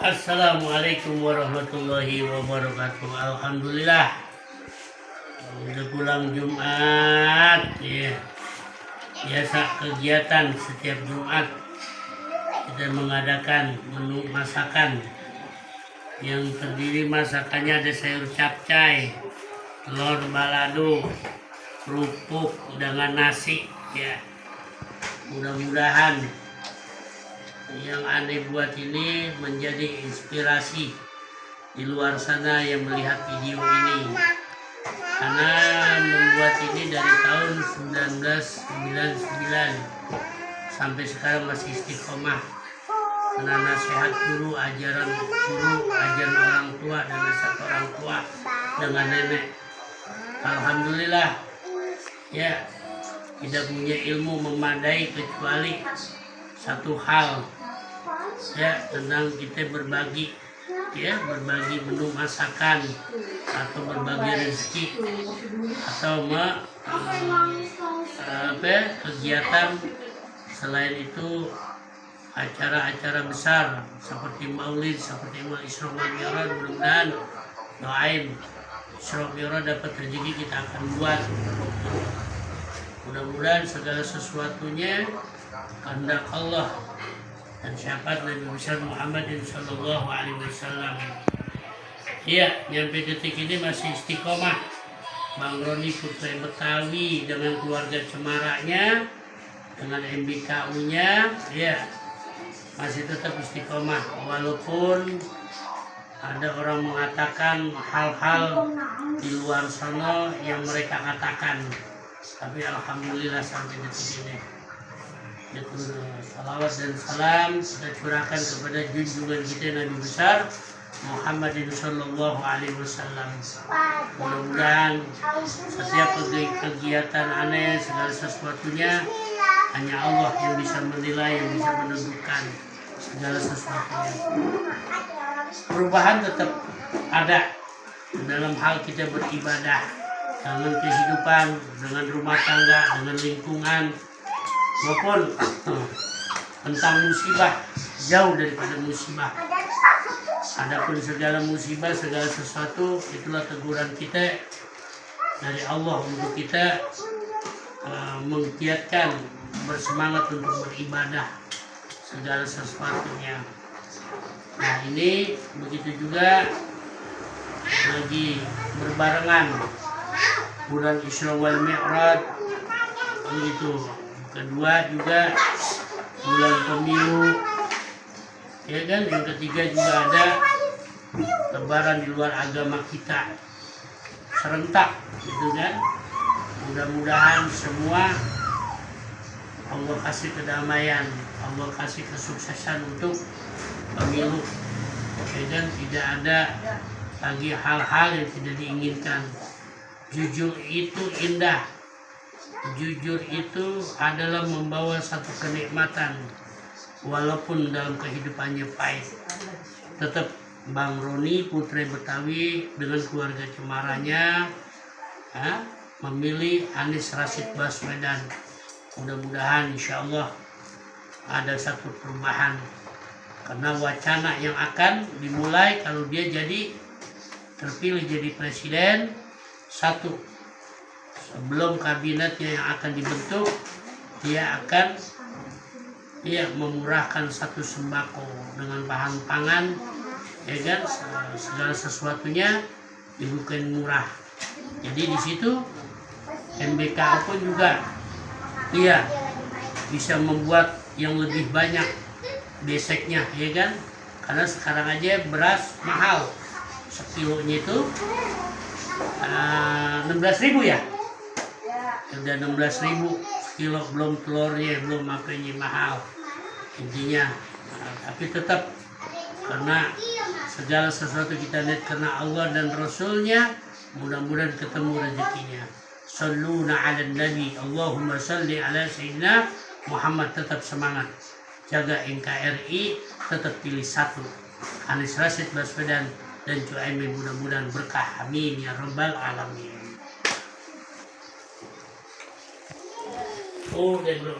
Assalamualaikum warahmatullahi wabarakatuh. Alhamdulillah udah pulang Jumat ya. Biasa kegiatan setiap Jumat kita mengadakan menu masakan yang terdiri masakannya ada sayur capcay, telur balado, kerupuk dengan nasi ya. Mudah-mudahan yang aneh buat ini menjadi inspirasi di luar sana yang melihat video ini, karena membuat ini dari tahun 1999 sampai sekarang masih istiqomah karena nasihat guru, ajaran orang tua dan nasihat orang tua dengan nenek. Alhamdulillah ya, tidak punya ilmu memadai kecuali satu hal ya, tentang kita berbagi ya, berbagi menu masakan atau berbagi rezeki atau kegiatan. Selain itu acara-acara besar seperti maulid, seperti Isra wal Mi'raj, mudah-mudahan doain Isra wal Mi'raj dapat rezeki kita akan buat. Mudah-mudahan segala sesuatunya kehendak Allah dan syafaat Nabi besar Muhammad sallallahu alaihi wasallam. Iya, nyampe detik ini masih istiqomah. Bang Roni Putra Betawi dengan keluarga Cemaraknya, dengan MBKU-nya, ya masih tetap istiqomah walaupun ada orang mengatakan hal-hal di luar sana yang mereka katakan, tapi alhamdulillah sampai detik ini salawat dan salam kita curahkan kepada junjungan kita Nabi besar Muhammadin sallallahu alaihi wasallam. Mudah-mudahan setiap kegiatan aneh, segala sesuatunya hanya Allah yang bisa menilai, yang bisa menentukan segala sesuatunya. Perubahan tetap ada dalam hal kita beribadah, dengan kehidupan, dengan rumah tangga, dengan lingkungan, maupun tentang musibah, jauh daripada musibah. Adapun segala musibah, segala sesuatu, itulah teguran kita dari Allah untuk kita menggiatkan, bersemangat untuk beribadah segala sesuatunya. Nah ini begitu juga lagi berbarengan bulan Isra wal Mi'raj begitu. Kedua juga bulan pemilu ya kan, yang ketiga juga ada lebaran di luar agama kita serentak gitu kan. Mudah-mudahan semua Allah kasih kedamaian, Allah kasih kesuksesan untuk pemilu ya kan. Tidak ada lagi hal-hal yang tidak diinginkan. Jujur itu indah, jujur itu adalah membawa satu kenikmatan walaupun dalam kehidupannya pahit. Tetap Bang Roni Putra Betawi dengan keluarga Cemaranya memilih Anies Rashid Baswedan. Mudah-mudahan insya Allah ada satu perubahan, karena wacana yang akan dimulai kalau dia jadi terpilih jadi presiden, satu, sebelum kabinetnya yang akan dibentuk, dia akan memurahkan satu sembako dengan bahan pangan ya kan, segala sesuatunya dibukain murah. Jadi di situ MBKU pun juga bisa membuat yang lebih banyak beseknya ya kan, karena sekarang aja beras mahal, sekilonya itu 16.000 ya, udah 16.000 kilo, belum telurnya, belum makanya mahal intinya. Tapi tetap karena segala sesuatu kita lihat karena Allah dan Rasulnya, mudah-mudahan ketemu rezekinya. Salluna ala nabi, Allahumma salli ala sayyidina Muhammad. Tetap semangat, jaga NKRI, tetap pilih satu, Anies Rashid Baswedan dan Cuaimin. Mudah-mudahan berkah, amin ya rabbal alamin. Oh, dan bro.